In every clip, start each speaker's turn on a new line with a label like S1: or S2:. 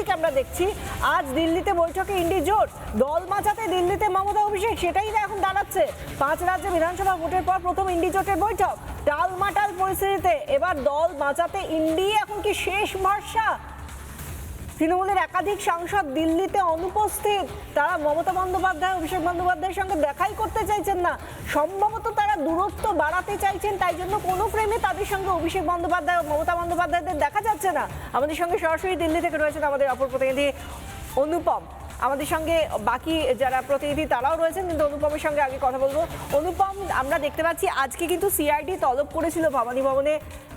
S1: অন্যদিকে আমরা দেখছি আজ দিল্লিতে বৈঠকে ইন্ডি জোট, দল বাঁচাতে দিল্লিতে মমতা অভিষেক, সেটাই না এখন দাঁড়াচ্ছে। 5 রাজ্যে বিধানসভা ভোটের পর প্রথম ইন্ডি জোটের বৈঠক, টালমাটাল পরিস্থিতিতে এবার দল বাঁচাতে ইন্ডি এখন কি শেষ ভরসা? তৃণমূলের একাধিক সাংসদ দিল্লিতে অনুপস্থিত, তারা মমতা বন্দ্যোপাধ্যায় অভিষেক বন্দ্যোপাধ্যায়ের সঙ্গে দেখাই করতে চাইছেন না। সম্ভবত তারা দূরত্ব বাড়াতে চাইছেন, তাই জন্য কোনো ফ্রেমে তাদের সঙ্গে অভিষেক বন্দ্যোপাধ্যায় ও মমতা বন্দ্যোপাধ্যায়দের দেখা যাচ্ছে না। আমাদের সঙ্গে সরাসরি দিল্লি থেকে রয়েছেন আমাদের অপর প্রতিনিধি অনুপম। আমাদের সঙ্গে বাকি যারা প্রতিনিধি তারাও রয়েছেন, কিন্তু অনুপমের সঙ্গে আগে কথা বলবো। অনুপম, আমরা দেখতে পাচ্ছি আজকে কিন্তু সিআইডি তলব করেছিল ভবানী ভবনে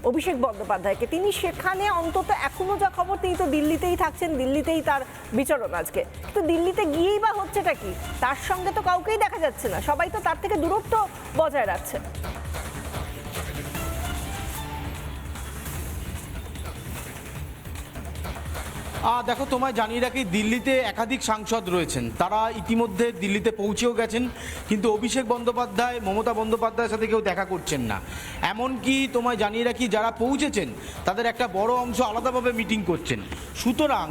S1: অভিষেক বন্দ্যোপাধ্যায়কে। তিনি সেখানে অন্তত এখনো যা খবর, তিনি তো দিল্লিতেই থাকছেন, দিল্লিতেই তার বিচরণ আজকে। তো দিল্লিতে গিয়েই বা হচ্ছেটা কি? তার সঙ্গে তো কাউকেই দেখা যাচ্ছে না, সবাই তো তার থেকে দূরত্ব বজায় রাখছে।
S2: দেখো, তোমায় জানিয়ে রাখি, দিল্লিতে একাধিক সাংসদ রয়েছেন, তারা ইতিমধ্যে দিল্লিতে পৌঁছেও গেছেন, কিন্তু অভিষেক বন্দ্যোপাধ্যায় মমতা বন্দ্যোপাধ্যায়ের সাথে কেউ দেখা করছেন না। এমনকি তোমায় জানিয়ে রাখি, যারা পৌঁছেছেন তাদের একটা বড় অংশ আলাদাভাবে মিটিং করছেন। সুতরাং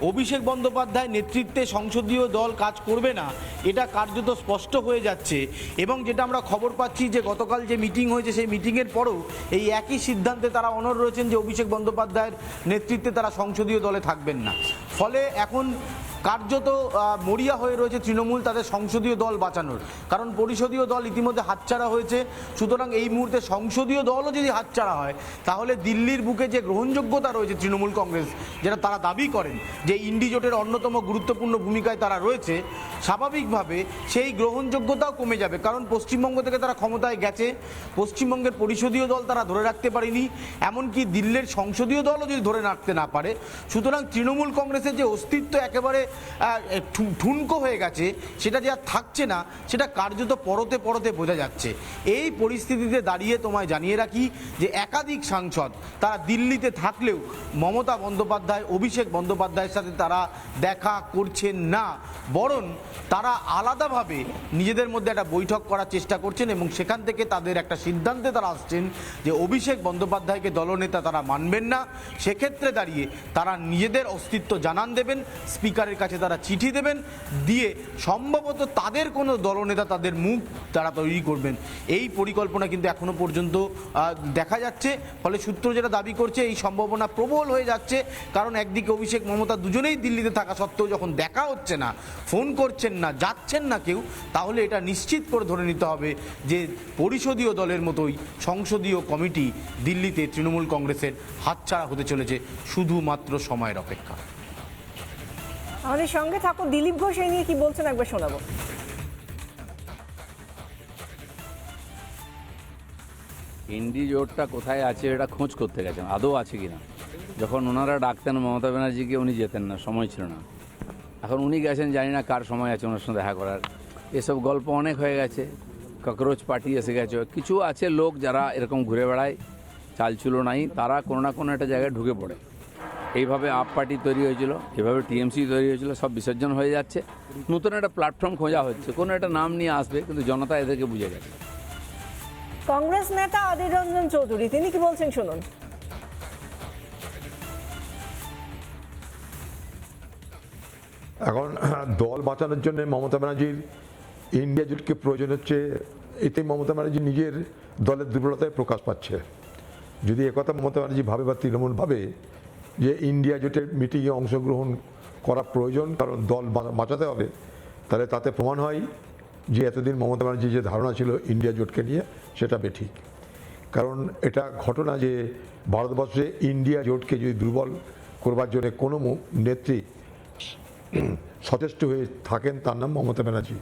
S2: অভিষেক বন্দ্যোপাধ্যায় নেতৃত্বে সংসদীয় দল কাজ করবে না, এটা কার্যত স্পষ্ট হয়ে যাচ্ছে। এবং যেটা আমরা খবর পাচ্ছি যে গতকাল যে মিটিং হয়েছে, সেই মিটিংয়ের পরেও এই একই সিদ্ধান্তে তারা অনড় রয়েছেন যে অভিষেক বন্দ্যোপাধ্যায়ের নেতৃত্বে তারা সংসদীয় দলে থাকবেন না। ফলে এখন কার্যত মরিয়া হয়ে রয়েছে তৃণমূল তাদের সংসদীয় দল বাঁচানোর, কারণ পরিষদীয় দল ইতিমধ্যে হাতছাড়া হয়েছে। সুতরাং এই মুহূর্তে সংসদীয় দলও যদি হাতছাড়া হয়, তাহলে দিল্লির বুকে যে গ্রহণযোগ্যতা রয়েছে তৃণমূল কংগ্রেস, যেটা তারা দাবি করেন যে ইন্ডি জোটের অন্যতম গুরুত্বপূর্ণ ভূমিকায় তারা রয়েছে, স্বাভাবিকভাবে সেই গ্রহণযোগ্যতাও কমে যাবে। কারণ পশ্চিমবঙ্গ থেকে তারা ক্ষমতায় গেছে, পশ্চিমবঙ্গের পরিষদীয় দল তারা ধরে রাখতে পারেনি, এমনকি দিল্লির সংসদীয় দলও যদি ধরে রাখতে না পারে। সুতরাং তৃণমূল কংগ্রেসের যে অস্তিত্ব একেবারে ঠুনকো হয়ে গেছে, সেটা যে আর থাকছে না, সেটা কার্যত পরতে পরতে বোঝা যাচ্ছে। এই পরিস্থিতিতে দাঁড়িয়ে তোমায় জানিয়ে রাখি যে একাধিক সাংসদ তারা দিল্লিতে থাকলেও মমতা বন্দ্যোপাধ্যায় অভিষেক বন্দ্যোপাধ্যায়ের সাথে তারা দেখা করছেন না, বরং তারা আলাদাভাবে নিজেদের মধ্যে একটা বৈঠক করার চেষ্টা করছেন এবং সেখান থেকে তাদের একটা সিদ্ধান্তে তারা আসছেন যে অভিষেক বন্দ্যোপাধ্যায়কে দলনেতা তারা মানবেন না। সেক্ষেত্রে দাঁড়িয়ে তারা নিজেদের অস্তিত্ব জানান দেবেন, স্পিকারের কাছে তারা চিঠি দেবেন, দিয়ে সম্ভবত তাদের কোনো দলনেতা তাদের মুখ তারা তৈরি করবেন। এই পরিকল্পনা কিন্তু এখনো পর্যন্ত দেখা যাচ্ছে। ফলে সূত্র যেটা দাবি করছে, এই সম্ভাবনা প্রবল হয়ে যাচ্ছে। কারণ একদিকে অভিষেক মমতা দুজনেই দিল্লিতে থাকা সত্ত্বেও যখন দেখা হচ্ছে না, ফোন করছেন না, যাচ্ছেন না কেউ, তাহলে এটা নিশ্চিত করে ধরে নিতে হবে যে পরিষদীয় দলের মতোই সংসদীয় কমিটি দিল্লিতে তৃণমূল কংগ্রেসের হাতছাড়া হতে চলেছে, শুধুমাত্র সময়ের অপেক্ষা।
S1: আমাদের সঙ্গে থাকো, দিলীপ ঘোষ এই নিয়ে কি বলছেন একবার শোনাবো।
S3: ইন্ডি জোটটা কোথায় আছে এটা খোঁজ করতে গেছেন, আদৌ আছে কিনা। যখন ওনারা ডাকতেন মমতা ব্যানার্জিকে, উনি যেতেন না, সময় ছিল না। এখন উনি গেছেন, জানি না কার সময় আছে ওনার সঙ্গে দেখা করার। এসব গল্প অনেক হয়ে গেছে, ককরোচ পার্টি এসে গেছে। কিছু আছে লোক যারা এরকম ঘুরে বেড়ায়, চালচুলো নাই, তারা কোনো না কোনো একটা জায়গায় ঢুকে পড়ে। এইভাবে আপ পার্টি তৈরি হয়েছিল, এভাবে টিএমসি তৈরি হয়েছিল, সব বিসর্জন হয়ে যাচ্ছে। নতুন একটা প্ল্যাটফর্ম খোঁজা হচ্ছে, কোনো একটা নাম নিয়ে আসবে, কিন্তু জনতা এদেরকে বুঝে গেছে।
S1: কংগ্রেস নেতা অধীর রঞ্জন চৌধুরী তিনি কি বলছেন শুনুন।
S4: এখন দল বাঁচানোর জন্য মমতা ব্যানার্জির ইন্ডিয়া জোটকে প্রয়োজন হচ্ছে, এতে মমতা ব্যানার্জি নিজের দলের দুর্বলতায় প্রকাশ পাচ্ছে। যদি একথা মমতা ব্যানার্জি ভাবে বা তৃণমূল ভাবে যে ইন্ডিয়া জোটের মিটিংয়ে অংশগ্রহণ করা প্রয়োজন কারণ দল বাঁচাতে হবে, তাহলে তাতে প্রমাণ হয় যে এতদিন মমতা ব্যানার্জির যে ধারণা ছিল ইন্ডিয়া জোটকে নিয়ে, সেটা বেঠিক। কারণ এটা ঘটনা যে ভারতবর্ষে ইন্ডিয়া জোটকে যদি দুর্বল করবার জন্য কোনো নেত্রী সচেষ্ট হয়ে থাকেন, তার নাম মমতা ব্যানার্জি।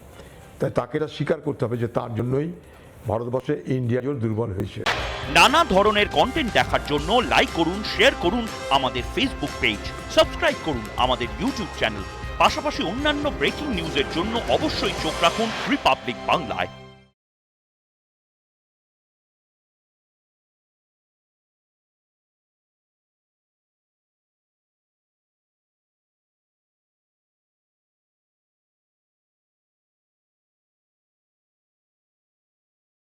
S4: তাই তাকে এটা স্বীকার করতে হবে যে তার জন্যই ভারতবর্ষে ইন্ডিয়া জোট দুর্বল হয়েছে।
S5: নানা ধরনের কন্টেন্ট দেখার জন্য লাইক করুন, শেয়ার করুন আমাদের ফেসবুক পেজ, সাবস্ক্রাইব করুন আমাদের ইউটিউব চ্যানেল। পাশাপাশি অন্যান্য ব্রেকিং নিউজের জন্য অবশ্যই চোখ রাখুন রিপাবলিক বাংলায়।